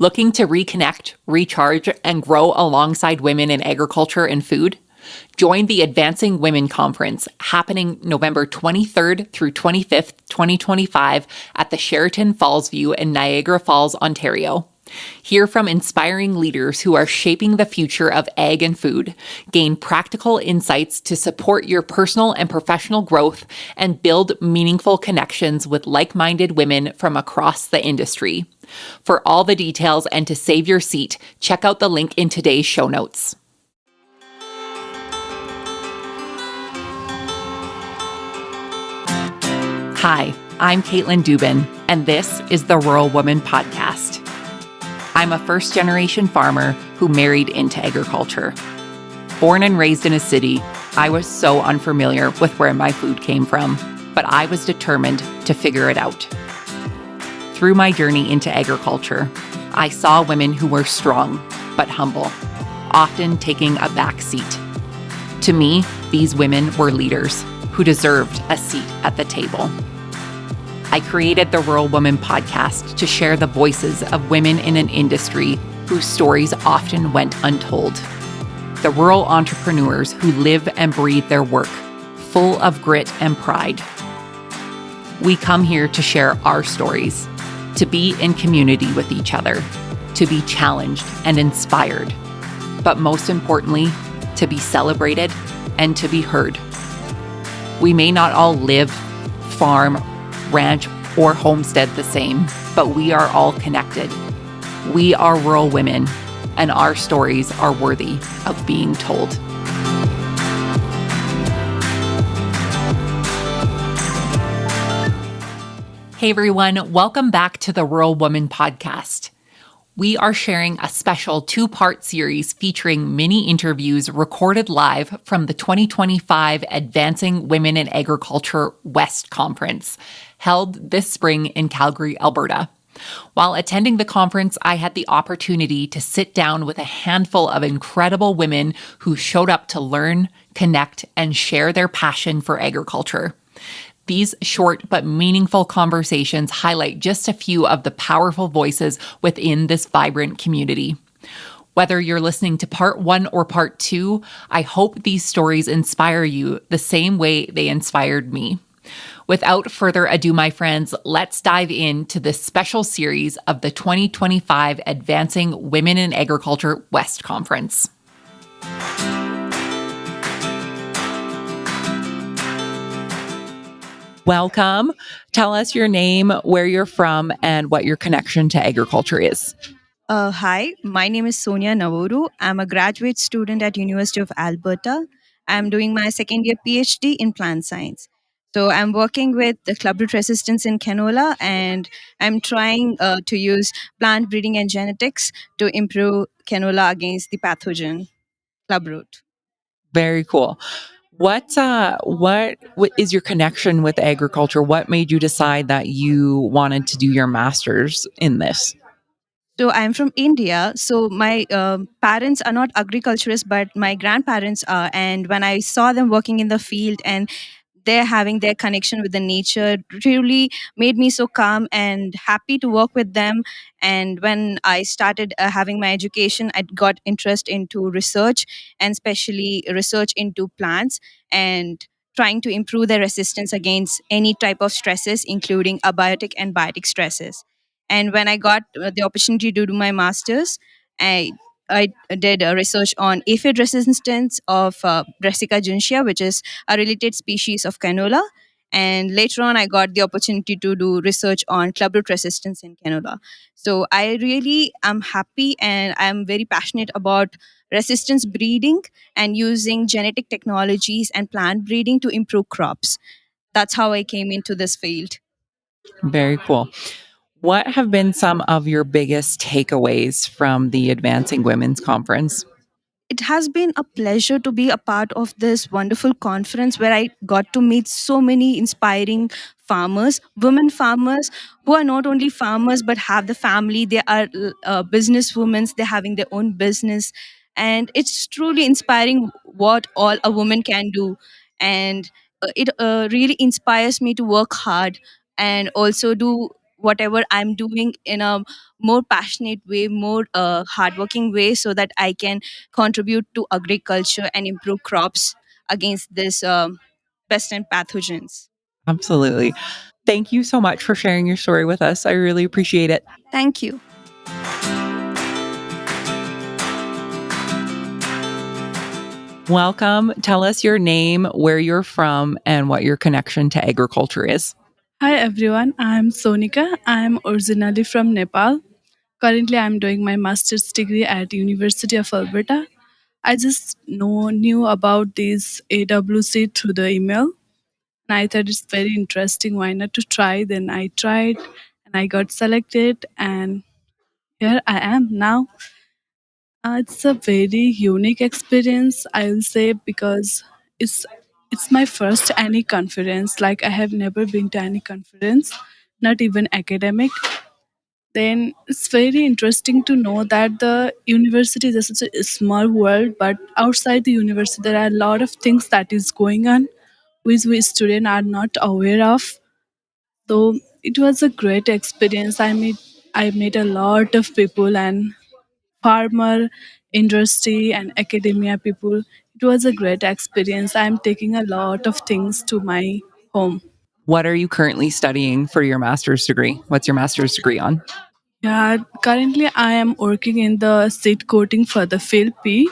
Looking to reconnect, recharge, and grow alongside women in agriculture and food? Join the Advancing Women Conference happening November 23rd through 25th, 2025 at the Sheraton Fallsview in Niagara Falls, Ontario. Hear from inspiring leaders who are shaping the future of ag and food, gain practical insights to support your personal and professional growth, and build meaningful connections with like-minded women from across the industry. For all the details and to save your seat, check out the link in today's show notes. Hi, I'm Caitlin Dubin, and this is the Rural Woman Podcast. I'm a first-generation farmer who married into agriculture. Born and raised in a city, I was so unfamiliar with where my food came from, but I was determined to figure it out. Through my journey into agriculture, I saw women who were strong but humble, often taking a back seat. To me, these women were leaders who deserved a seat at the table. I created the Rural Woman Podcast to share the voices of women in an industry whose stories often went untold. The rural entrepreneurs who live and breathe their work, full of grit and pride. We come here to share our stories, to be in community with each other, to be challenged and inspired, but most importantly, to be celebrated and to be heard. We may not all live, farm, ranch, or homestead the same, but we are all connected. We are rural women, and our stories are worthy of being told. Hey everyone, welcome back to the Rural Woman Podcast. We are sharing a special two-part series featuring mini interviews recorded live from the 2025 Advancing Women in Agriculture West Conference, held this spring in Calgary, Alberta. While attending the conference, I had the opportunity to sit down with a handful of incredible women who showed up to learn, connect, and share their passion for agriculture. These short but meaningful conversations highlight just a few of the powerful voices within this vibrant community. Whether you're listening to part one or part two, I hope these stories inspire you the same way they inspired me. Without further ado, my friends, let's dive into this special series of the 2025 Advancing Women in Agriculture West Conference. Welcome. Tell us your name, where you're from, and what your connection to agriculture is. Hi, my name is Sonia Navvuru. I'm a graduate student at University of Alberta. I'm doing my second year PhD in plant science. So I'm working with the clubroot resistance in canola, and I'm trying to use plant breeding and genetics to improve canola against the pathogen clubroot. Very cool. What is your connection with agriculture? What made you decide that you wanted to do your master's in this? So I'm from India. So my parents are not agriculturists, but my grandparents are. And when I saw them working in the field and they're having their connection with the nature, really made me so calm and happy to work with them. And when I started having my education, I got interest into research, and especially research into plants and trying to improve their resistance against any type of stresses, including abiotic and biotic stresses. And when I got the opportunity to do my master's, I I did a research on aphid resistance of Brassica juncea, which is a related species of canola. And later on, I got the opportunity to do research on clubroot resistance in canola. So I really am happy and I'm very passionate about resistance breeding and using genetic technologies and plant breeding to improve crops. That's how I came into this field. Very cool. What have been some of your biggest takeaways from the Advancing Women's Conference? It has been a pleasure to be a part of this wonderful conference where I got to meet so many inspiring farmers, women farmers who are not only farmers but have the family. They are business women, they're having their own business. And it's truly inspiring what all a woman can do. And it really inspires me to work hard and also do. whatever I'm doing in a more passionate way, more hardworking way, so that I can contribute to agriculture and improve crops against this pests and pathogens. Absolutely. Thank you so much for sharing your story with us. I really appreciate it. Thank you. Welcome. Tell us your name, where you're from, and what your connection to agriculture is. Hi everyone, I'm Sonika. I'm originally from Nepal. Currently, I'm doing my master's degree at University of Alberta. I just knew about this AWC through the email, and I thought it's very interesting. Why not to try? Then I tried, and I got selected, and here I am now. It's a very unique experience, I will say, because it's it's my first any conference. Like I have never been to any conference, not even academic. Then it's very interesting to know that the university is such a small world, but outside the university there are a lot of things that is going on which we students are not aware of. So it was a great experience. I met a lot of people and farmer, industry and academia people. It was a great experience. I'm taking a lot of things to my home. What are you currently studying for your master's degree? What's your master's degree on? Yeah, currently I am working in the seed coating for the field P.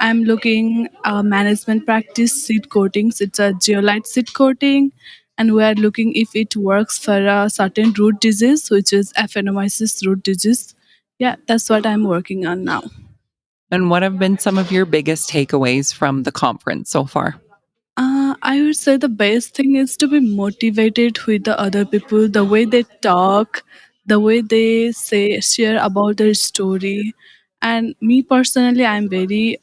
I'm looking management practice seed coatings. It's a geolite seed coating, and we are looking if it works for a certain root disease, which is aphanomyces root disease. Yeah, that's what I'm working on now. And what have been some of your biggest takeaways from the conference so far? I would say the best thing is to be motivated with the other people, the way they talk, the way they say share about their story. And me personally, I'm very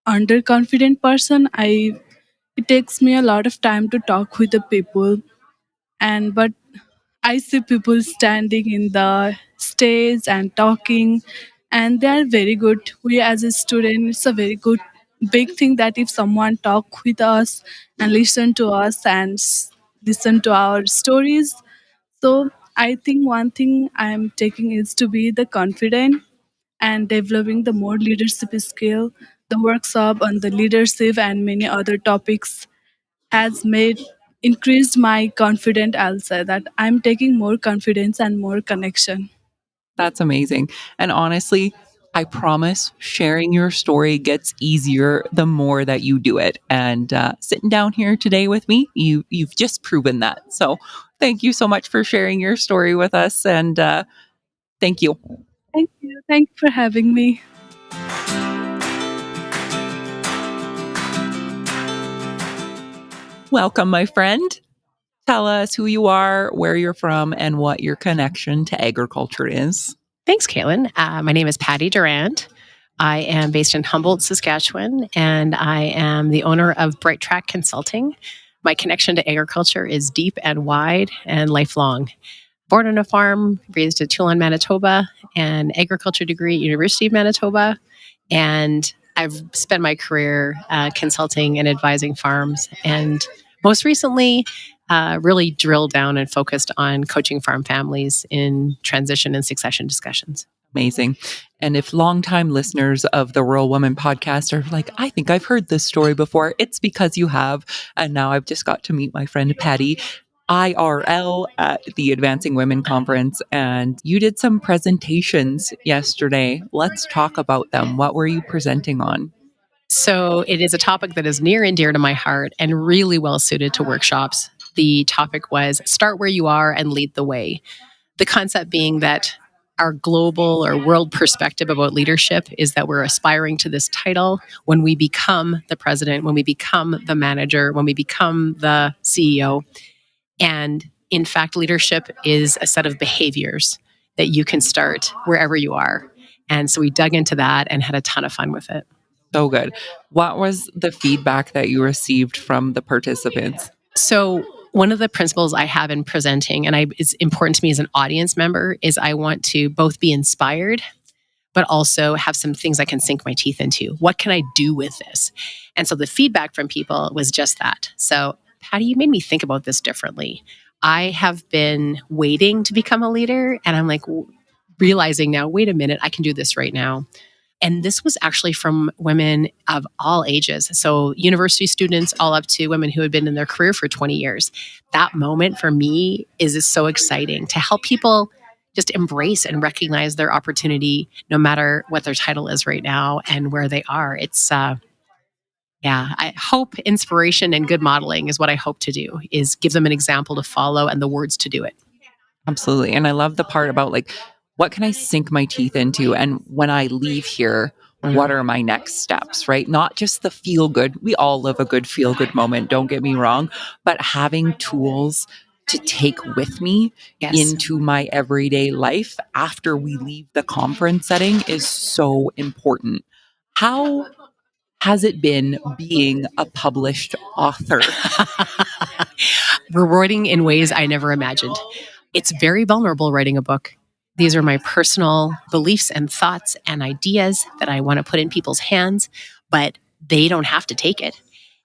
underconfident person. It takes me a lot of time to talk with the people, and but I see people standing in the stage and talking, and they are very good. We as a student, it's a very good big thing that if someone talk with us and listen to us and listen to our stories. So I think one thing I'm taking is to be the confident and developing the more leadership skill. The workshop on the leadership and many other topics has made increased my confidence. I'll say that I'm taking more confidence and more connection. That's amazing. And honestly, I promise sharing your story gets easier the more that you do it. And sitting down here today with me, you've just proven that. So thank you so much for sharing your story with us. And thank you. Thank you. Thank you for having me. Welcome, my friend. Tell us who you are, where you're from, and what your connection to agriculture is. Thanks, Caitlin. My name is Patti Durand. I am based in Humboldt, Saskatchewan, and I am the owner of Bright Track Consulting. My connection to agriculture is deep and wide and lifelong. Born on a farm, raised in Toulon, Manitoba, an agriculture degree at University of Manitoba, and I've spent my career consulting and advising farms, and most recently, really drilled down and focused on coaching farm families in transition and succession discussions. Amazing. And if longtime listeners of the Rural Woman podcast are like, I think I've heard this story before, it's because you have. And now I've just got to meet my friend Patti IRL at the Advancing Women Conference. And you did some presentations yesterday. Let's talk about them. What were you presenting on? So it is a topic that is near and dear to my heart and really well suited to workshops. The topic was start where you are and lead the way. The concept being that our global or world perspective about leadership is that we're aspiring to this title when we become the president, when we become the manager, when we become the CEO. And in fact, leadership is a set of behaviors that you can start wherever you are. And so we dug into that and had a ton of fun with it. So good. What was the feedback that you received from the participants? So one of the principles I have in presenting, and it's important to me as an audience member, is I want to both be inspired, but also have some things I can sink my teeth into. What can I do with this? And so the feedback from people was just that. So, Patti, you made me think about this differently. I have been waiting to become a leader, and I'm like realizing now, wait a minute, I can do this right now. And this was actually from women of all ages. So university students all up to women who had been in their career for 20 years. That moment for me is so exciting to help people just embrace and recognize their opportunity, no matter what their title is right now and where they are. It's, I hope inspiration and good modeling is what I hope to do, is give them an example to follow and the words to do it. Absolutely. And I love the part about like, what can I sink my teeth into? And when I leave here, what are my next steps, right? Not just the feel good. We all love a good feel good moment, don't get me wrong, but having tools to take with me into my everyday life after we leave the conference setting is so important. How has it been being a published author? Rewarding in ways I never imagined. It's very vulnerable writing a book. These are my personal beliefs and thoughts and ideas that I want to put in people's hands, but they don't have to take it.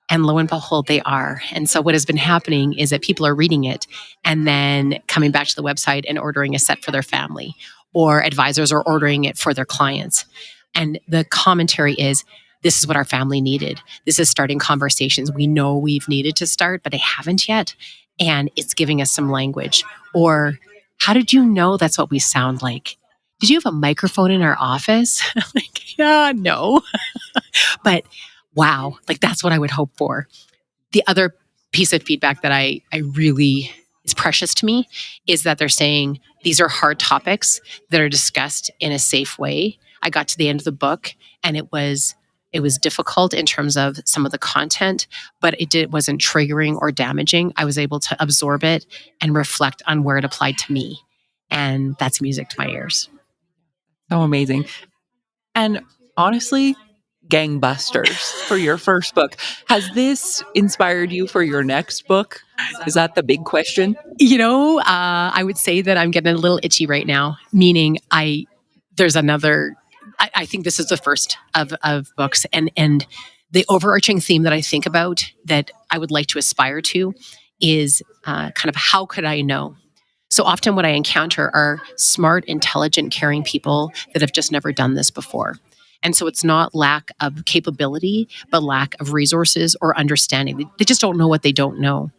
And lo and behold, they are. And so what has been happening is that people are reading it and then coming back to the website and ordering a set for their family, or advisors are ordering it for their clients. And the commentary is, this is what our family needed. This is starting conversations we know we've needed to start, but they haven't yet. And it's giving us some language. Or, how did you know that's what we sound like? Did you have a microphone in our office? Like, yeah, no. But wow, like that's what I would hope for. The other piece of feedback that I really is precious to me is that they're saying these are hard topics that are discussed in a safe way. I got to the end of the book and it was difficult in terms of some of the content, but it wasn't triggering or damaging. I was able to absorb it and reflect on where it applied to me. And that's music to my ears. So amazing. And honestly, gangbusters for your first book. Has this inspired you for your next book? Is that the big question? I would say that I'm getting a little itchy right now, meaning there's another, I think this is the first of books. And the overarching theme that I think about that I would like to aspire to is kind of, how could I know? So often what I encounter are smart, intelligent, caring people that have just never done this before. And so it's not lack of capability, but lack of resources or understanding. They just don't know what they don't know.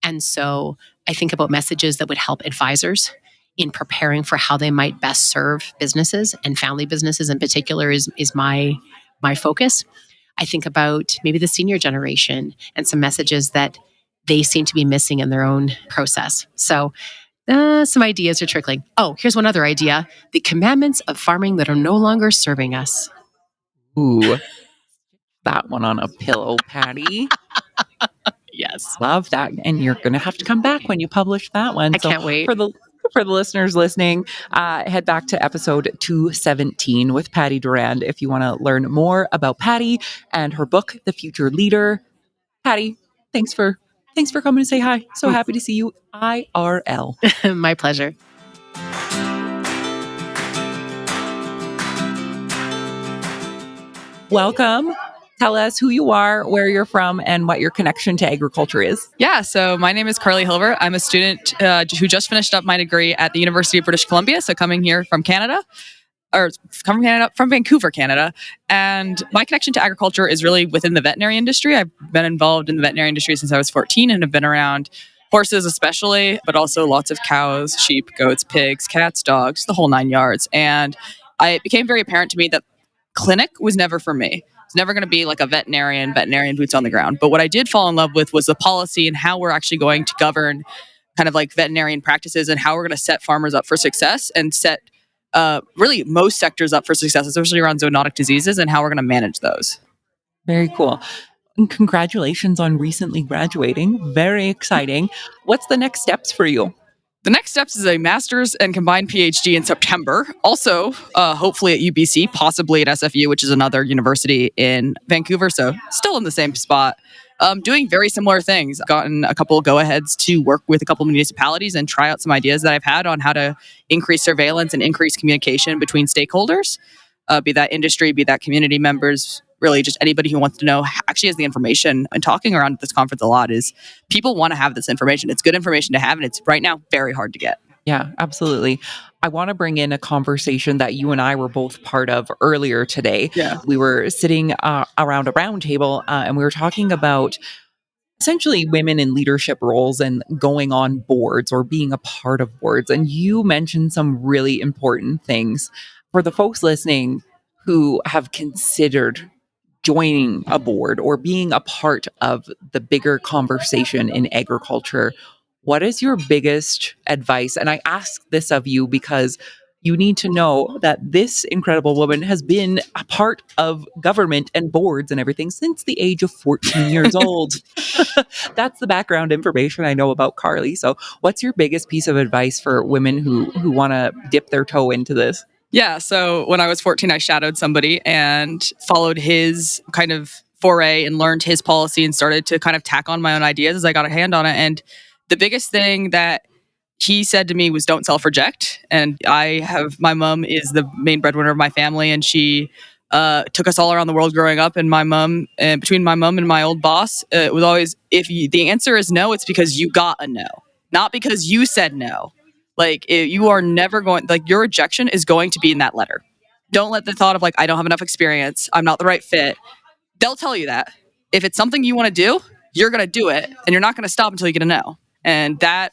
And so I think about messages that would help advisors in preparing for how they might best serve businesses, and family businesses in particular is my focus. I think about maybe the senior generation and some messages that they seem to be missing in their own process. So some ideas are trickling. Oh, here's one other idea. The commandments of farming that are no longer serving us. Ooh, that one on a pillow, Patti. Yes. Love that. And you're going to have to come back when you publish that one. I can't wait. For the listeners listening, head back to episode 217 with Patti Durand if you want to learn more about Patti and her book, The Future Leader. Patti, thanks for coming to say hi. So happy to see you IRL. My pleasure. Welcome. Tell us who you are, where you're from, and what your connection to agriculture is. Yeah, so my name is Carly Hilbert. I'm a student who just finished up my degree at the University of British Columbia, so coming here from from Vancouver, Canada. And my connection to agriculture is really within the veterinary industry. I've been involved in the veterinary industry since I was 14 and have been around horses especially, but also lots of cows, sheep, goats, pigs, cats, dogs, the whole 9 yards. And it became very apparent to me that clinic was never for me. It's never going to be like a veterinarian boots on the ground. But what I did fall in love with was the policy and how we're actually going to govern kind of like veterinarian practices and how we're going to set farmers up for success and set really most sectors up for success, especially around zoonotic diseases and how we're going to manage those. Very cool. And congratulations on recently graduating. Very exciting. What's the next steps for you? The next steps is a master's and combined PhD in September. Also, hopefully at UBC, possibly at SFU, which is another university in Vancouver. So still in the same spot. Doing very similar things. Gotten a couple go-aheads to work with a couple municipalities and try out some ideas that I've had on how to increase surveillance and increase communication between stakeholders, be that industry, be that community members, really just anybody who wants to know actually has the information. And talking around at this conference a lot is people want to have this information. It's good information to have, and it's right now very hard to get. Yeah, absolutely. I want to bring in a conversation that you and I were both part of earlier today. Yeah. We were sitting around a round table and we were talking about essentially women in leadership roles and going on boards or being a part of boards. And you mentioned some really important things for the folks listening who have considered joining a board or being a part of the bigger conversation in agriculture. What is your biggest advice? And I ask this of you because you need to know that this incredible woman has been a part of government and boards and everything since the age of 14 years old. That's the background information I know about Carly. So, what's your biggest piece of advice for women who want to dip their toe into this? Yeah. So when I was 14, I shadowed somebody and followed his kind of foray and learned his policy and started to kind of tack on my own ideas as I got a hand on it. And the biggest thing that he said to me was don't self-reject. And my mom is the main breadwinner of my family, and she took us all around the world growing up. And between my mom and my old boss, it was always, the answer is no, it's because you got a no, not because you said no. Like, you are never going, like, your rejection is going to be in that letter. Don't let the thought of, like, I don't have enough experience, I'm not the right fit. They'll tell you that. If it's something you want to do, you're going to do it, and you're not going to stop until you get a no. And that,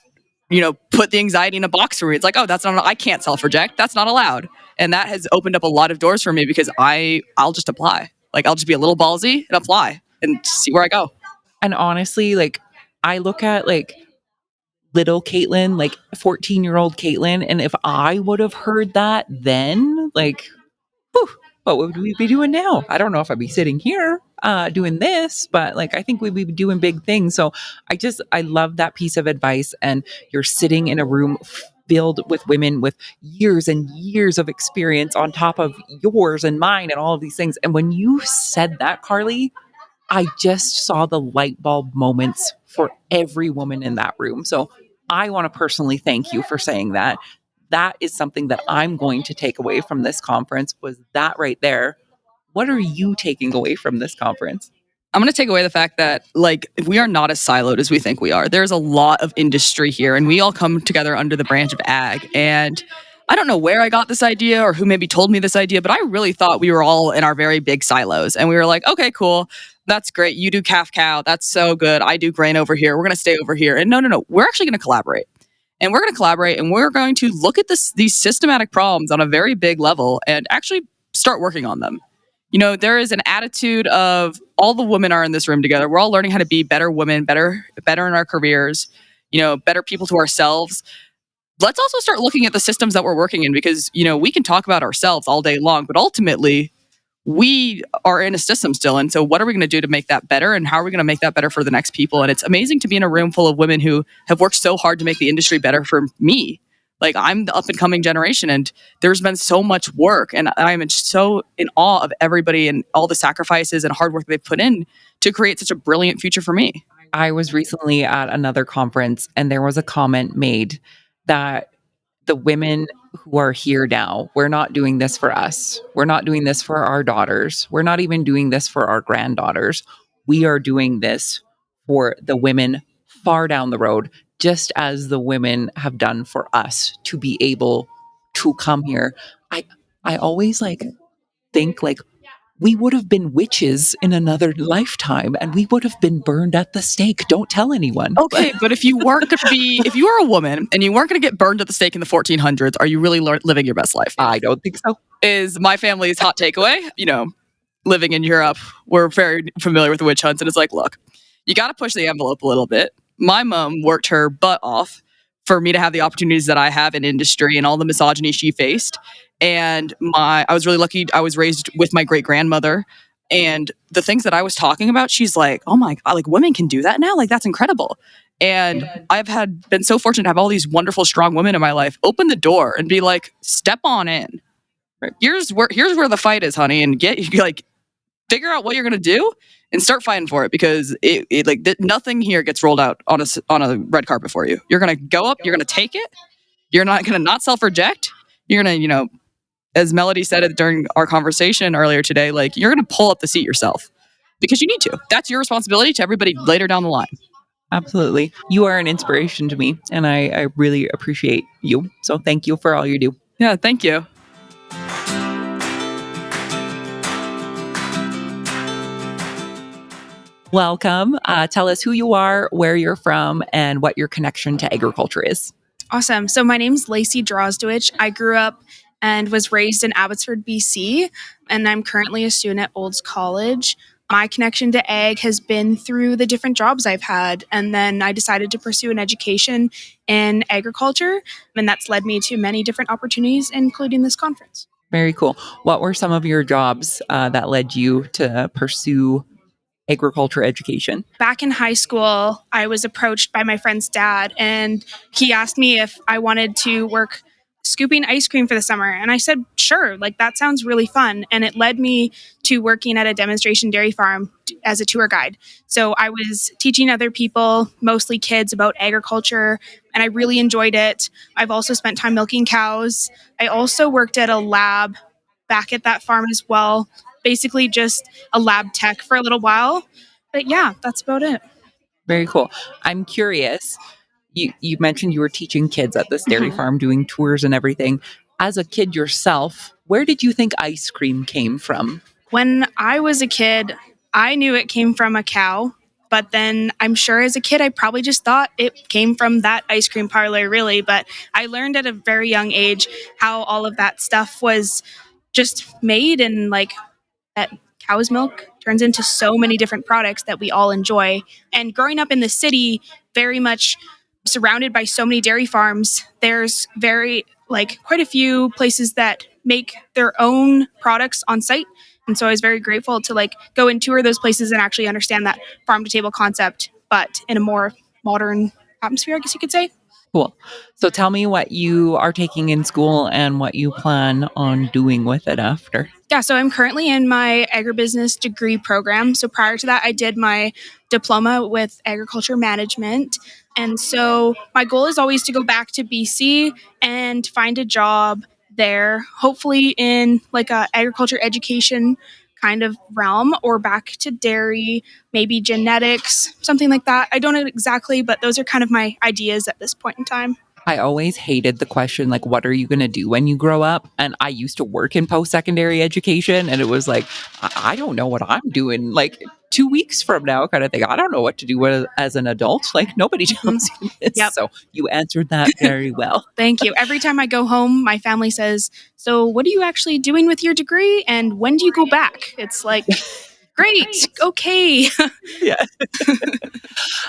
put the anxiety in a box for me. It's like, oh, I can't self-reject. That's not allowed. And that has opened up a lot of doors for me because I'll just apply. Like, I'll just be a little ballsy and apply and see where I go. And honestly, like, I look at like little Caitlin, like 14-year-old Caitlin, and if I would have heard that then, like, whew, what would we be doing now? I don't know if I'd be sitting here doing this, but like, I think we'd be doing big things. So I love that piece of advice. And you're sitting in a room filled with women with years and years of experience on top of yours and mine and all of these things. And when you said that, Carly, I just saw the light bulb moments for every woman in that room. So I want to personally thank you for saying that. That is something that I'm going to take away from this conference, was that right there. What are you taking away from this conference? I'm going to take away the fact that, like, we are not as siloed as we think we are. There's a lot of industry here, and we all come together under the branch of ag. And I don't know where I got this idea or who maybe told me this idea, but I really thought we were all in our very big silos. And we were like, okay, cool. That's great. You do calf cow. That's so good. I do grain over here. We're going to stay over here. And no. We're actually going to collaborate. And we're going to collaborate, and we're going to look at these systematic problems on a very big level and actually start working on them. There is an attitude of all the women are in this room together. We're all learning how to be better women, better in our careers, better people to ourselves. Let's also start looking at the systems that we're working in, because, we can talk about ourselves all day long, but ultimately we are in a system still. And so what are we going to do to make that better? And how are we going to make that better for the next people? And it's amazing to be in a room full of women who have worked so hard to make the industry better for me. Like, I'm the up and coming generation, and there's been so much work, and I'm so in awe of everybody and all the sacrifices and hard work they've put in to create such a brilliant future for me. I was recently at another conference, and there was a comment made that the women who are here now, we're not doing this for us. We're not doing this for our daughters. We're not even doing this for our granddaughters. We are doing this for the women far down the road, just as the women have done for us to be able to come here. I always think we would have been witches in another lifetime, and we would have been burned at the stake. Don't tell anyone. Okay, but if you were a woman and you weren't going to get burned at the stake in the 1400s, are you really living your best life? I don't think so. Is my family's hot takeaway. Living in Europe, we're very familiar with the witch hunts, and it's like, look, you got to push the envelope a little bit. My mom worked her butt off for me to have the opportunities that I have in industry and all the misogyny she faced. And I was really lucky. I was raised with my great grandmother, and the things that I was talking about, she's like, "Oh my God, like, women can do that now? Like, that's incredible." And I've been so fortunate to have all these wonderful, strong women in my life open the door and be like, "Step on in. Here's where the fight is, honey, and figure out what you're gonna do and start fighting for it, because nothing here gets rolled out on a red carpet for you. You're gonna go up, you're gonna take it. You're not gonna not self-reject. You're gonna as Melody said it during our conversation earlier today, like you're going to pull up the seat yourself because you need to. That's your responsibility to everybody later down the line. Absolutely. You are an inspiration to me, and I really appreciate you. So thank you for all you do. Yeah, thank you. Welcome. Tell us who you are, where you're from, and what your connection to agriculture is. Awesome. So my name's Lacey Drozdowich. I grew up and was raised in Abbotsford, BC, and I'm currently a student at Olds College. My connection to ag has been through the different jobs I've had, and then I decided to pursue an education in agriculture, and that's led me to many different opportunities, including this conference. Very cool. What were some of your jobs that led you to pursue agriculture education? Back in high school, I was approached by my friend's dad, and he asked me if I wanted to work scooping ice cream for the summer. And I said, sure, like that sounds really fun. And it led me to working at a demonstration dairy farm as a tour guide. So I was teaching other people, mostly kids, about agriculture, and I really enjoyed it. I've also spent time milking cows. I also worked at a lab back at that farm as well, basically just a lab tech for a little while. But yeah, that's about it. Very cool. I'm curious. You mentioned you were teaching kids at this dairy farm, doing tours and everything. As a kid yourself, where did you think ice cream came from? When I was a kid, I knew it came from a cow. But then I'm sure as a kid, I probably just thought it came from that ice cream parlor, really. But I learned at a very young age how all of that stuff was just made, and like that cow's milk turns into so many different products that we all enjoy. And growing up in the city, very much surrounded by so many dairy farms, there's quite a few places that make their own products on site. And so I was very grateful to go and tour those places and actually understand that farm to table concept, but in a more modern atmosphere, I guess you could say. Cool. So tell me what you are taking in school and what you plan on doing with it after. Yeah, so I'm currently in my agribusiness degree program. So prior to that, I did my diploma with agriculture management. And so my goal is always to go back to BC and find a job there, hopefully in like a agriculture education kind of realm, or back to dairy, maybe genetics, something like that. I don't know exactly, but those are kind of my ideas at this point in time. I always hated the question, like, what are you going to do when you grow up? And I used to work in post-secondary education, and it was like, I don't know what I'm doing, like 2 weeks from now kind of thing. I don't know what to do as an adult. Like, nobody tells you this. Yep. So you answered that very well. Thank you. Every time I go home, my family says, so what are you actually doing with your degree? And when do you go back? It's like, great. Okay. Yeah.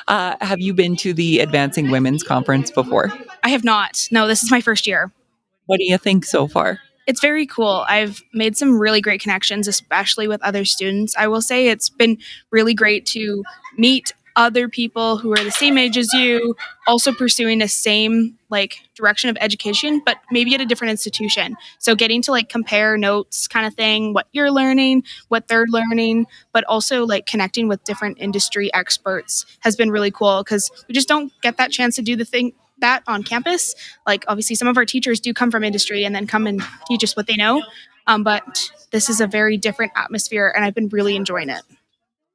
Have you been to the Advancing Women's Conference before? I have not. No, this is my first year. What do you think so far? It's very cool. I've made some really great connections, especially with other students. I will say it's been really great to meet other people who are the same age as you, also pursuing the same direction of education, but maybe at a different institution. So getting to compare notes kind of thing, what you're learning, what they're learning, but also connecting with different industry experts has been really cool, because we just don't get that chance to do that on campus. Obviously some of our teachers do come from industry and then come and teach us what they know. But this is a very different atmosphere, and I've been really enjoying it.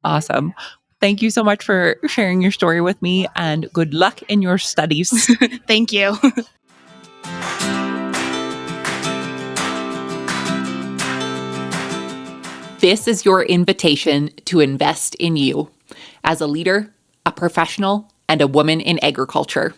Awesome. Thank you so much for sharing your story with me, and good luck in your studies. Thank you. This is your invitation to invest in you as a leader, a professional, and a woman in agriculture.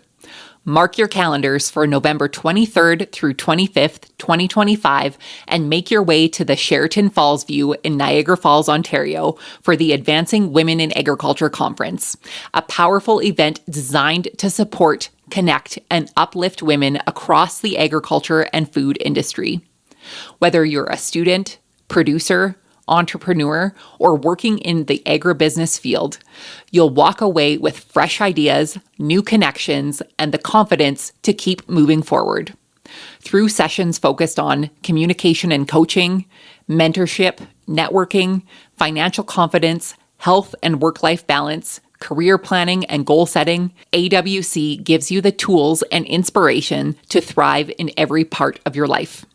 Mark your calendars for November 23rd through 25th, 2025, and make your way to the Sheraton Falls View in Niagara Falls, Ontario for the Advancing Women in Agriculture Conference, a powerful event designed to support, connect, and uplift women across the agriculture and food industry. Whether you're a student, producer, entrepreneur, or working in the agribusiness field, you'll walk away with fresh ideas, new connections, and the confidence to keep moving forward. Through sessions focused on communication and coaching, mentorship, networking, financial confidence, health and work-life balance, career planning, and goal setting, AWC gives you the tools and inspiration to thrive in every part of your life.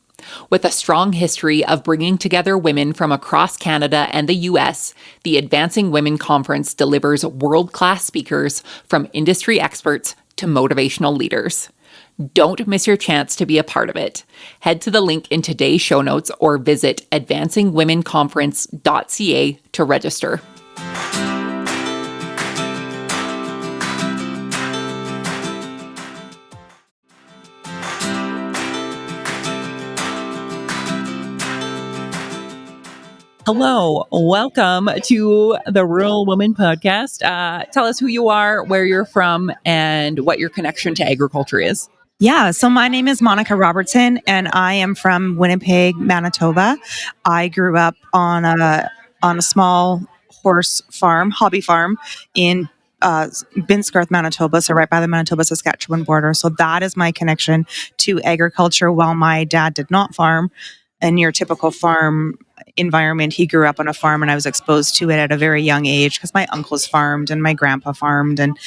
With a strong history of bringing together women from across Canada and the US, the Advancing Women Conference delivers world-class speakers from industry experts to motivational leaders. Don't miss your chance to be a part of it. Head to the link in today's show notes or visit advancingwomenconference.ca to register. Hello, welcome to the Rural Woman Podcast. Tell us who you are, where you're from, and what your connection to agriculture is. Yeah, so my name is Monika Robertson, and I am from Winnipeg, Manitoba. I grew up on a small horse farm, hobby farm, in Binscarth, Manitoba, so right by the Manitoba-Saskatchewan border. So that is my connection to agriculture. While my dad did not farm, in your typical farm environment, he grew up on a farm, and I was exposed to it at a very young age because my uncles farmed and my grandpa farmed, and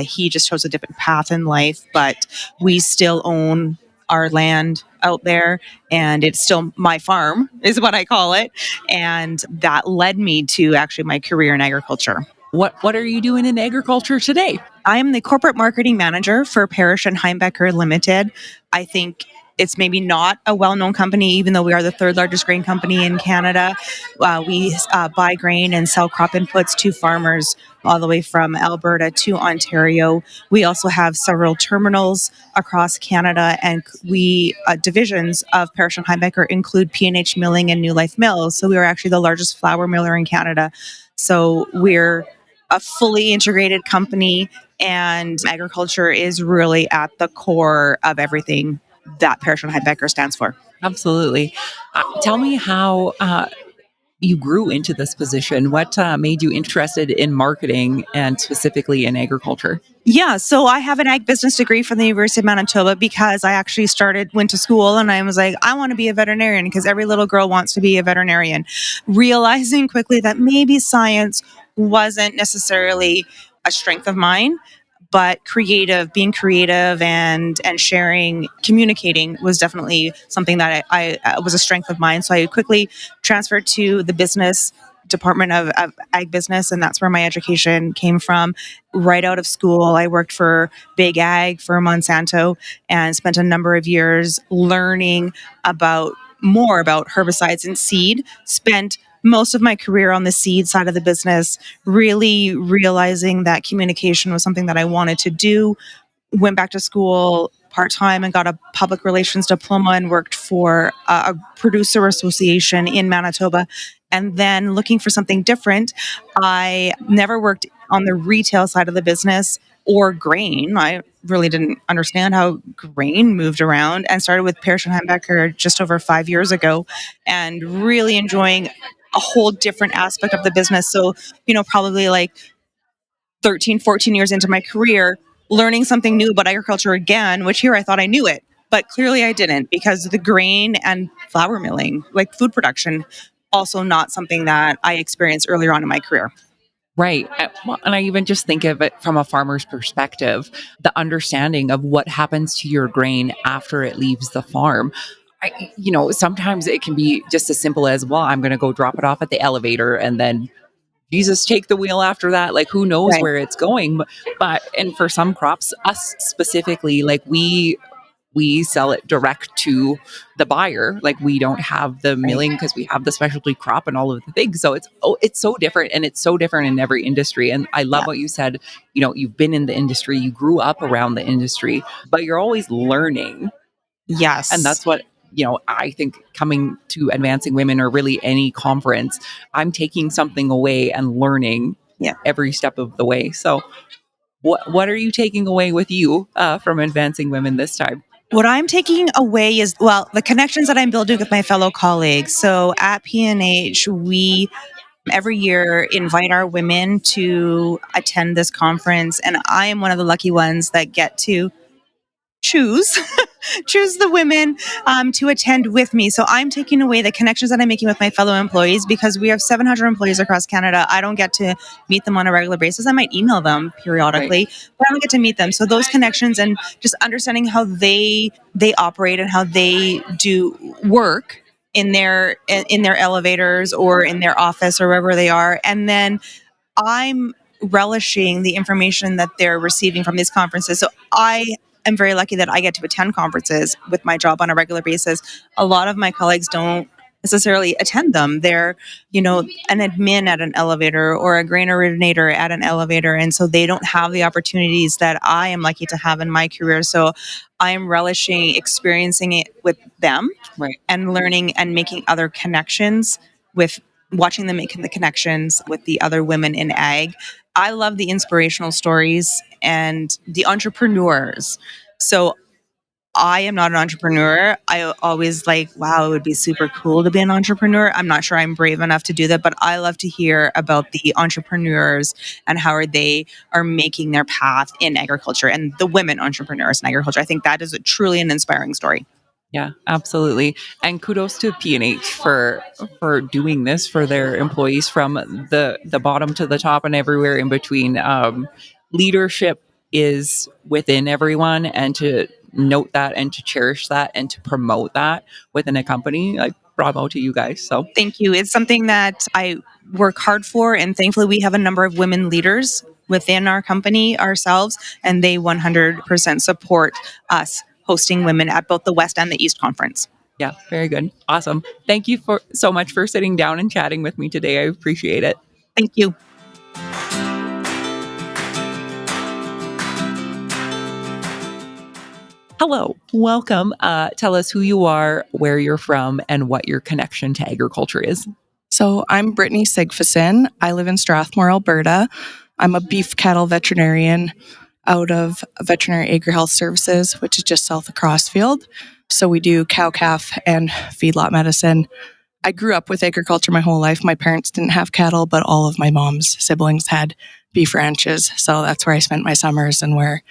he just chose a different path in life. But we still own our land out there, and it's still my farm, is what I call it. And that led me to actually my career in agriculture. What are you doing in agriculture today? I am the corporate marketing manager for Parrish and Heimbecker Limited. I think it's maybe not a well-known company, even though we are the third largest grain company in Canada. We buy grain and sell crop inputs to farmers all the way from Alberta to Ontario. We also have several terminals across Canada, and we divisions of Parrish and Heimbecker include P&H Milling and New Life Mills. So we are actually the largest flour miller in Canada. So we're a fully integrated company, and agriculture is really at the core of everything that Parrish and Heimbecker stands for. Absolutely. Tell me how you grew into this position. What made you interested in marketing and specifically in agriculture? Yeah, so I have an ag business degree from the University of Manitoba because I actually went to school and I was like, I want to be a veterinarian because every little girl wants to be a veterinarian. Realizing quickly that maybe science wasn't necessarily a strength of mine, but being creative and sharing, communicating was definitely something that I was a strength of mine. So I quickly transferred to the business department of ag business, and that's where my education came from. Right out of school, I worked for Big Ag for Monsanto and spent a number of years learning more about herbicides and seed. Spent most of my career on the seed side of the business, really realizing that communication was something that I wanted to do. Went back to school part-time and got a public relations diploma and worked for a producer association in Manitoba. And then looking for something different, I never worked on the retail side of the business or grain. I really didn't understand how grain moved around, and started with Parrish and Heimbecker just over 5 years ago, and really enjoying a whole different aspect of the business. So, probably like 13, 14 years into my career, learning something new about agriculture again, which here I thought I knew it, but clearly I didn't, because the grain and flour milling, like food production, also not something that I experienced earlier on in my career. Right. Well, and I even just think of it from a farmer's perspective, the understanding of what happens to your grain after it leaves the farm. Sometimes it can be just as simple as, well, I'm going to go drop it off at the elevator and then Jesus take the wheel after that. Like, who knows Right. where it's going? And for some crops, us specifically, like we sell it direct to the buyer. Like, we don't have the milling because we have the specialty crop and all of the things. So it's so different, and it's so different in every industry. And I love what you said. You've been in the industry, you grew up around the industry, but you're always learning. Yes. And that's what, I think coming to Advancing Women, or really any conference, I'm taking something away and learning every step of the way. So what are you taking away with you from Advancing Women this time? What I'm taking away is, the connections that I'm building with my fellow colleagues. So at P&H, we every year invite our women to attend this conference, and I am one of the lucky ones that get to choose choose the women to attend with me. So I'm taking away the connections that I'm making with my fellow employees because we have 700 employees across Canada. I don't get to meet them on a regular basis. I might email them periodically, but I don't get to meet them. So those connections and just understanding how they operate and how they do work in their elevators or in their office or wherever they are, and then I'm relishing the information that they're receiving from these conferences. So I am very lucky that I get to attend conferences with my job on a regular basis. A lot of my colleagues don't necessarily attend them. They're, an admin at an elevator or a grain originator at an elevator. And so they don't have the opportunities that I am lucky to have in my career. So I am relishing experiencing it with them, Right. and learning and making other connections with watching them making the connections with the other women in ag. I love the inspirational stories and the entrepreneurs. So I am not an entrepreneur. I always wow, it would be super cool to be an entrepreneur. I'm not sure I'm brave enough to do that, but I love to hear about the entrepreneurs and how they are making their path in agriculture and the women entrepreneurs in agriculture. I think that is truly an inspiring story. Yeah, absolutely. And kudos to P&H for doing this for their employees from the bottom to the top and everywhere in between. Leadership is within everyone, and to note that and to cherish that and to promote that within a company, like, bravo to you guys. So Thank you. It's something that I work hard for, and thankfully we have a number of women leaders within our company ourselves, and they 100% support us hosting women at both the West and the East Conference. yeah, very good. Awesome. Thank you so much for sitting down and chatting with me today. I appreciate it. Thank you. Hello, welcome. Tell us who you are, where you're from, and what your connection to agriculture is. So I'm Brittany Sigfusson. I live in Strathmore, Alberta. I'm a beef cattle veterinarian out of Veterinary Agri Health Services, which is just south of Crossfield. So we do cow, calf, and feedlot medicine. I grew up with agriculture my whole life. My parents didn't have cattle, but all of my mom's siblings had beef ranches. So that's where I spent my summers and where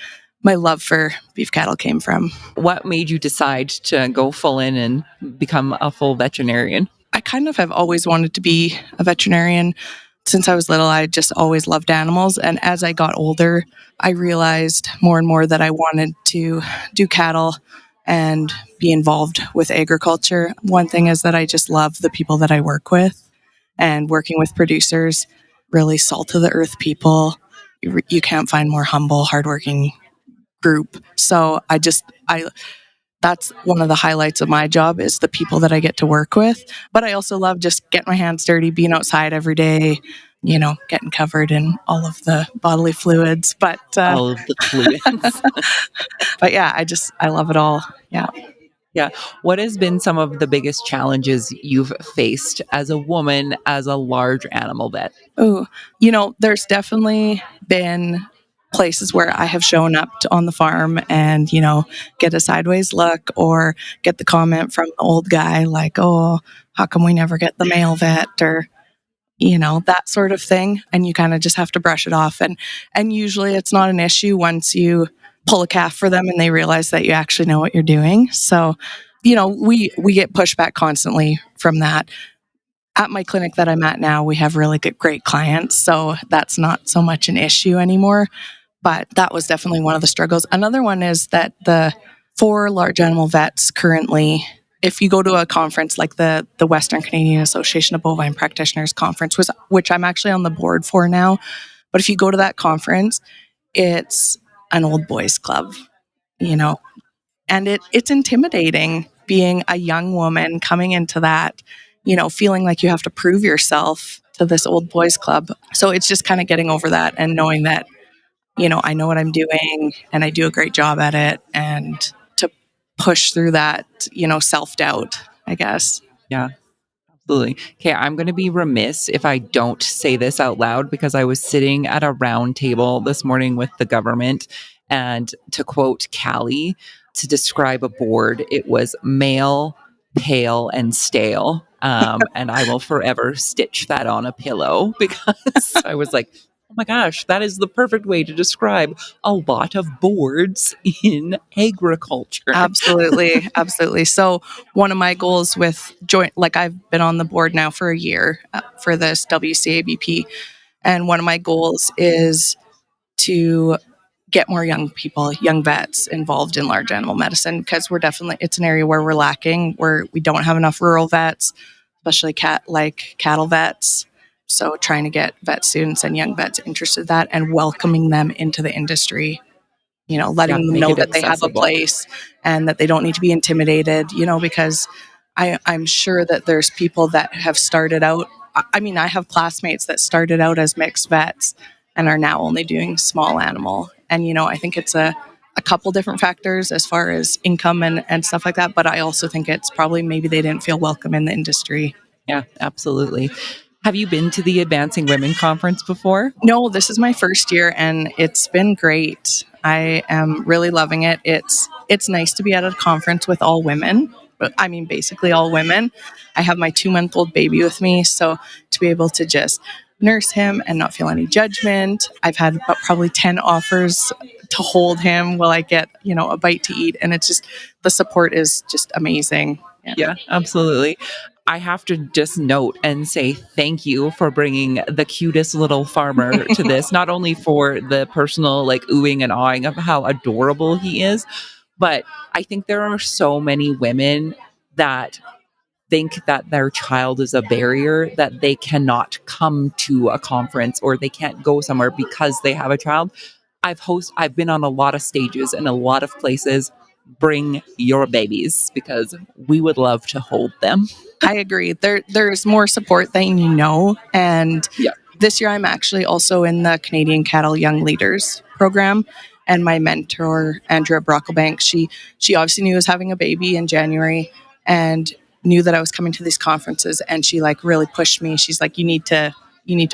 my love for beef cattle came from. What made you decide to go full in and become a full veterinarian? I kind of have always wanted to be a veterinarian. Since I was little, I just always loved animals. And as I got older, I realized more and more that I wanted to do cattle and be involved with agriculture. One thing is that I just love the people that I work with, and working with producers, really salt of the earth people. You can't find more humble, hardworking group. So that's one of the highlights of my job, is the people that I get to work with. But I also love just getting my hands dirty, being outside every day, getting covered in all of the bodily fluids. But All of the fluids. but yeah, I love it all. Yeah. Yeah. What has been some of the biggest challenges you've faced as a woman, as a large animal vet? Oh, there's definitely been places where I have shown up on the farm and, get a sideways look or get the comment from the old guy like, oh, how come we never get the male vet, or, that sort of thing. And you kind of just have to brush it off. And usually it's not an issue once you pull a calf for them and they realize that you actually know what you're doing. So, we get pushback constantly from that. At my clinic that I'm at now, we have really great clients. So that's not so much an issue anymore. But that was definitely one of the struggles. Another one is that the 4 large animal vets currently, if you go to a conference like the Western Canadian Association of Bovine Practitioners Conference, which I'm actually on the board for now, but if you go to that conference, it's an old boys club, and it's intimidating being a young woman coming into that, feeling like you have to prove yourself to this old boys club. So it's just kind of getting over that and knowing that, I know what I'm doing and I do a great job at it, and to push through that, self-doubt, I guess. Yeah, absolutely. Okay, I'm going to be remiss if I don't say this out loud, because I was sitting at a round table this morning with the government, and to quote Callie, to describe a board, it was male, pale, and stale. And I will forever stitch that on a pillow, because I was like, Oh my gosh, that is the perfect way to describe a lot of boards in agriculture. Absolutely. Absolutely. So, one of my goals with joint, like I've been on the board now for a year for this WCABP. And one of my goals is to get more young people, young vets involved in large animal medicine because it's an area where we're lacking, where we don't have enough rural vets, especially cattle vets. So trying to get vet students and young vets interested in that and welcoming them into the industry, letting them Make know it that they have a accessible. place and that they don't need to be intimidated, because I'm sure that there's people that have started out. I mean, I have classmates that started out as mixed vets and are now only doing small animal. And, I think it's a couple different factors as far as income and stuff like that. But I also think it's probably maybe they didn't feel welcome in the industry. Yeah, absolutely. Have you been to the Advancing Women Conference before? No, this is my first year and it's been great. I am really loving it. It's nice to be at a conference with all women. I mean, basically all women. I have my 2-month-old baby with me, so to be able to just nurse him and not feel any judgment. I've had about probably 10 offers to hold him while I get, a bite to eat. And it's just, the support is just amazing. Yeah, absolutely. I have to just note and say thank you for bringing the cutest little farmer to this, not only for the personal like oohing and awing of how adorable he is, but I think there are so many women that think that their child is a barrier, that they cannot come to a conference or they can't go somewhere because they have a child. I've been on a lot of stages and a lot of places. Bring your babies because we would love to hold them. I agree. There's more support than you know. And Yeah. this year I'm actually also in the Canadian Cattle Young Leaders program. And my mentor, Andrea Brocklebank, she obviously knew I was having a baby in January and knew that I was coming to these conferences. And she like really pushed me. She's like, you need to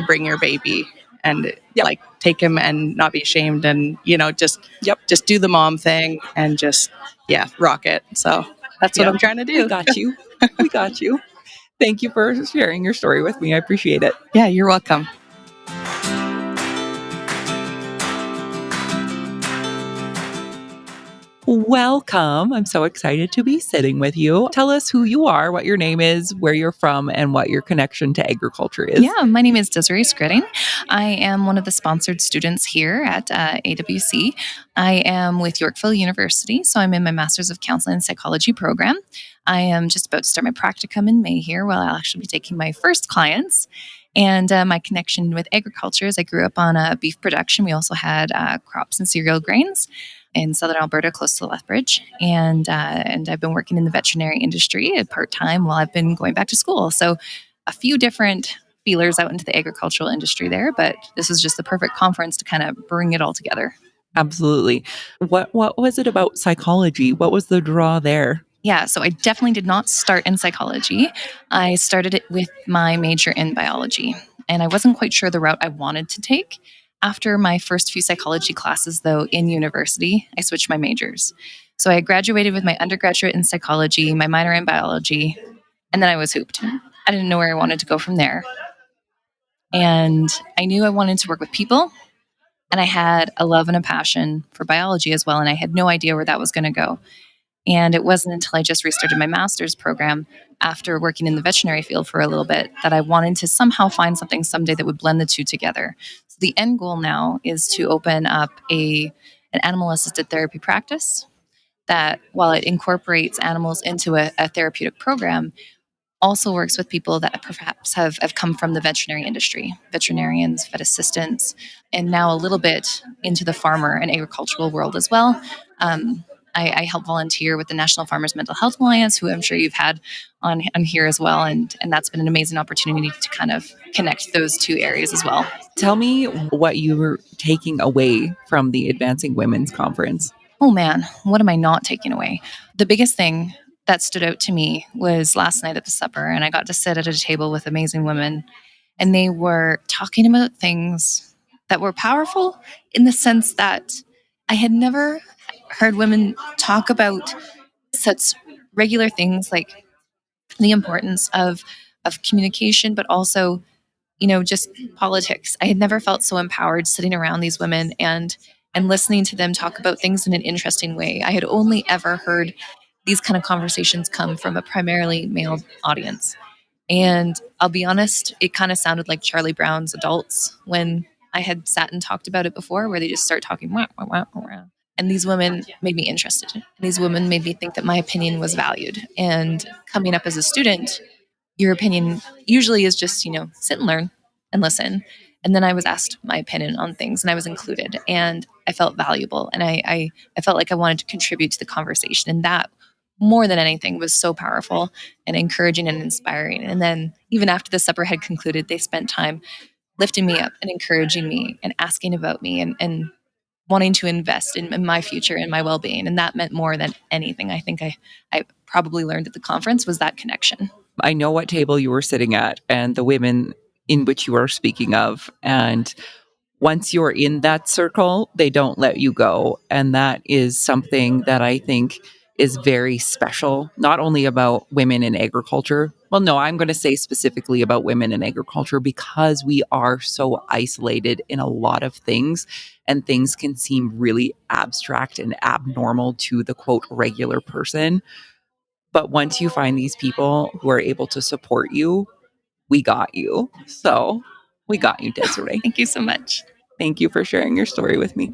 bring your baby and like take him and not be ashamed and, just do the mom thing and just, rock it. So that's what I'm trying to do. We got you. We got you. Thank you for sharing your story with me. I appreciate it. Yeah, you're welcome. Welcome. I'm so excited to be sitting with you. Tell us who you are, what your name is, where you're from, and what your connection to agriculture is. Yeah, my name is Desaray Skretting. I am one of the sponsored students here at AWC. I am with Yorkville University, so I'm in my Master's of Counseling and Psychology program. I am just about to start my practicum in May here, where I'll actually be taking my first clients. And my connection with agriculture is I grew up on beef production. We also had crops and cereal grains in southern Alberta, close to Lethbridge, and I've been working in the veterinary industry part time while I've been going back to school. So, a few different feelers out into the agricultural industry there, but this is just the perfect conference to kind of bring it all together. Absolutely. What was it about psychology? What was the draw there? Yeah, so I definitely did not start in psychology. I started it with my major in biology, and I wasn't quite sure the route I wanted to take. After my first few psychology classes, though, in university, I switched my majors. So I graduated with my undergraduate in psychology, my minor in biology, and then I was hooped. I didn't know where I wanted to go from there. And I knew I wanted to work with people, and I had a love and a passion for biology as well, and I had no idea where that was going to go. And it wasn't until I just restarted my master's program after working in the veterinary field for a little bit that I wanted to somehow find something someday that would blend the two together. So the end goal now is to open up an animal-assisted therapy practice that, while it incorporates animals into a therapeutic program, also works with people that perhaps have come from the veterinary industry, veterinarians, vet assistants, and now a little bit into the farmer and agricultural world as well. I help volunteer with the National Farmers Mental Health Alliance, who I'm sure you've had on here as well. And that's been an amazing opportunity to kind of connect those two areas as well. Tell me what you were taking away from the Advancing Women's Conference. Oh man, what am I not taking away? The biggest thing that stood out to me was last night at the supper, and I got to sit at a table with amazing women, and they were talking about things that were powerful in the sense that I had never heard women talk about such regular things like the importance of communication, but also, just politics. I had never felt so empowered sitting around these women and listening to them talk about things in an interesting way. I had only ever heard these kind of conversations come from a primarily male audience. And I'll be honest, it kind of sounded like Charlie Brown's Adults when I had sat and talked about it before, where they just start talking. Wah, wah, wah, wah. And these women made me interested. And these women made me think that my opinion was valued. And coming up as a student, your opinion usually is just, sit and learn and listen. And then I was asked my opinion on things and I was included and I felt valuable. And I felt like I wanted to contribute to the conversation. And that, more than anything, was so powerful and encouraging and inspiring. And then even after the supper had concluded, they spent time lifting me up and encouraging me and asking about me and wanting to invest in my future and my well-being. And that meant more than anything. I think I probably learned at the conference was that connection. I know what table you were sitting at and the women in which you are speaking of. And once you're in that circle, they don't let you go. And that is something that I think is very special, not only about women in agriculture. Well, no, I'm going to say specifically about women in agriculture because we are so isolated in a lot of things and things can seem really abstract and abnormal to the quote regular person. But once you find these people who are able to support you, we got you. So we got you, Desaray. Thank you so much. Thank you for sharing your story with me.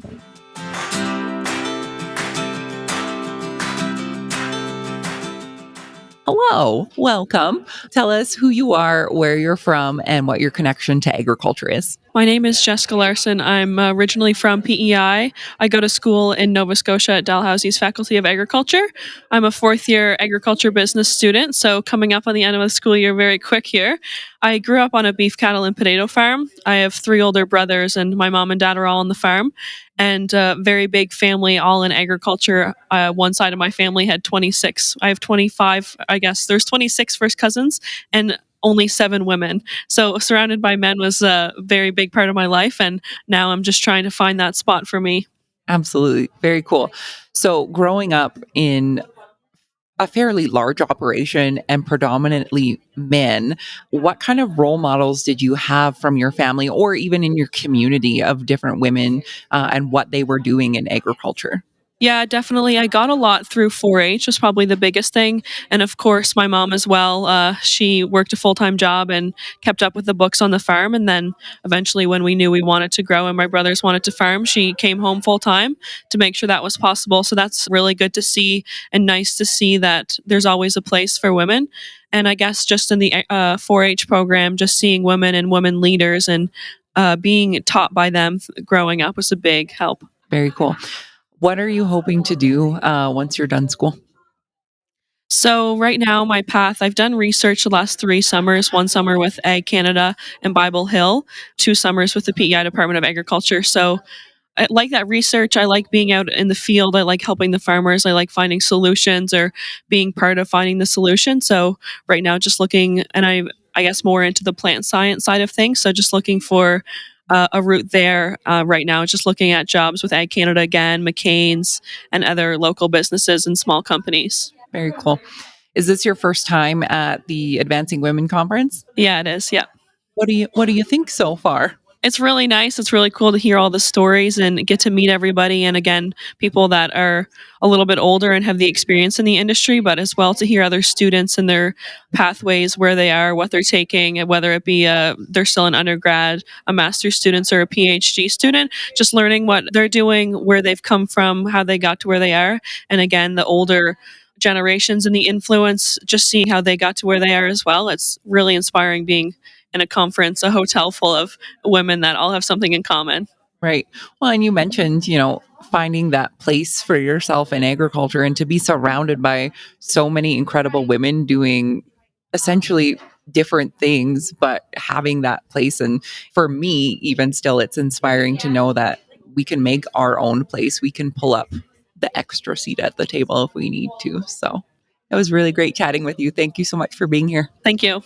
Hello, welcome. Tell us who you are, where you're from, and what your connection to agriculture is. My name is Jessica Larsen. I'm originally from PEI. I go to school in Nova Scotia at Dalhousie's Faculty of Agriculture. I'm a fourth-year agriculture business student, so coming up on the end of the school year very quick here. I grew up on a beef, cattle, and potato farm. I have 3 older brothers, and my mom and dad are all on the farm. And a very big family, all in agriculture. One side of my family had 26. I have 25, I guess. There's 26 first cousins and only 7 women. So surrounded by men was a very big part of my life. And now I'm just trying to find that spot for me. Absolutely. Very cool. So growing up in a fairly large operation and predominantly men, what kind of role models did you have from your family or even in your community of different women and what they were doing in agriculture? Yeah, definitely. I got a lot through 4-H was probably the biggest thing. And of course, my mom as well. She worked a full-time job and kept up with the books on the farm. And then eventually when we knew we wanted to grow and my brothers wanted to farm, she came home full-time to make sure that was possible. So that's really good to see and nice to see that there's always a place for women. And I guess just in the 4-H program, just seeing women and women leaders and being taught by them growing up was a big help. Very cool. What are you hoping to do once you're done school? So right now, my path, I've done research the last 3 summers, 1 summer with Ag Canada and Bible Hill, 2 summers with the PEI Department of Agriculture. So I like that research. I like being out in the field. I like helping the farmers. I like finding solutions or being part of finding the solution. So right now, just looking, and I guess more into the plant science side of things. So just looking for a route there right now, just looking at jobs with Ag Canada again, McCain's, and other local businesses and small companies. Very cool. Is this your first time at the Advancing Women Conference? Yeah, it is. Yeah. What do you think so far? It's really nice. It's really cool to hear all the stories and get to meet everybody. And again, people that are a little bit older and have the experience in the industry, but as well to hear other students and their pathways, where they are, what they're taking, and whether it be they're still an undergrad, a master's student, or a PhD student, just learning what they're doing, where they've come from, how they got to where they are. And again, the older generations and the influence, just seeing how they got to where they are as well. It's really inspiring being in a conference, a hotel full of women that all have something in common. Right. Well, and you mentioned, finding that place for yourself in agriculture and to be surrounded by so many incredible women doing essentially different things, but having that place. And for me, even still, it's inspiring to know that we can make our own place. We can pull up the extra seat at the table if we need to. So it was really great chatting with you. Thank you so much for being here. Thank you.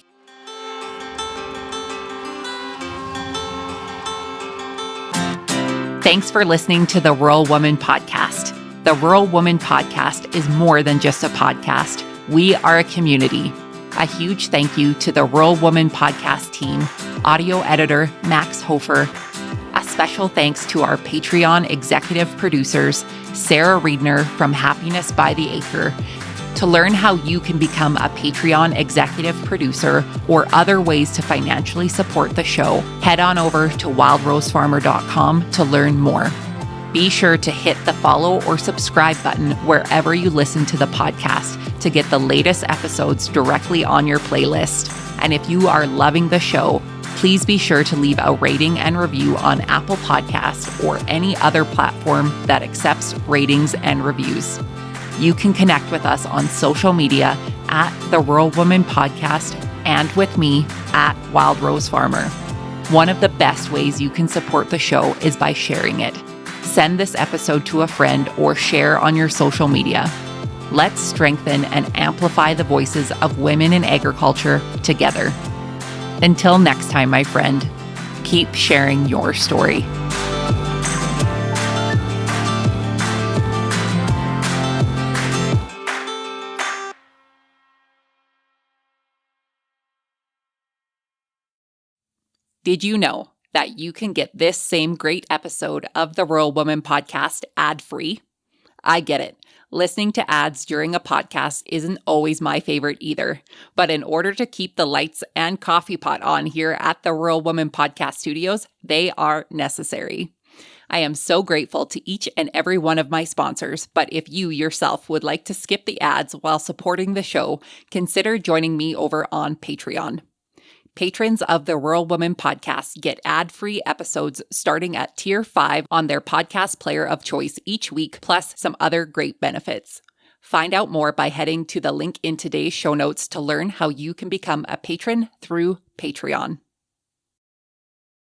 Thanks for listening to the Rural Woman Podcast. The Rural Woman Podcast is more than just a podcast. We are a community. A huge thank you to the Rural Woman Podcast team, audio editor Max Hofer. A special thanks to our Patreon executive producers, Sarah Riedner from Happiness by the Acre. To learn how you can become a Patreon executive producer or other ways to financially support the show, head on over to wildrosefarmer.com to learn more. Be sure to hit the follow or subscribe button wherever you listen to the podcast to get the latest episodes directly on your playlist. And if you are loving the show, please be sure to leave a rating and review on Apple Podcasts or any other platform that accepts ratings and reviews. You can connect with us on social media at The Rural Woman Podcast and with me at Wild Rose Farmer. One of the best ways you can support the show is by sharing it. Send this episode to a friend or share on your social media. Let's strengthen and amplify the voices of women in agriculture together. Until next time, my friend, keep sharing your story. Did you know that you can get this same great episode of the Rural Woman Podcast ad-free? I get it. Listening to ads during a podcast isn't always my favorite either. But in order to keep the lights and coffee pot on here at the Rural Woman Podcast Studios, they are necessary. I am so grateful to each and every one of my sponsors, but if you yourself would like to skip the ads while supporting the show, consider joining me over on Patreon. Patrons of the Rural Woman Podcast get ad-free episodes starting at Tier 5 on their podcast player of choice each week, plus some other great benefits. Find out more by heading to the link in today's show notes to learn how you can become a patron through Patreon.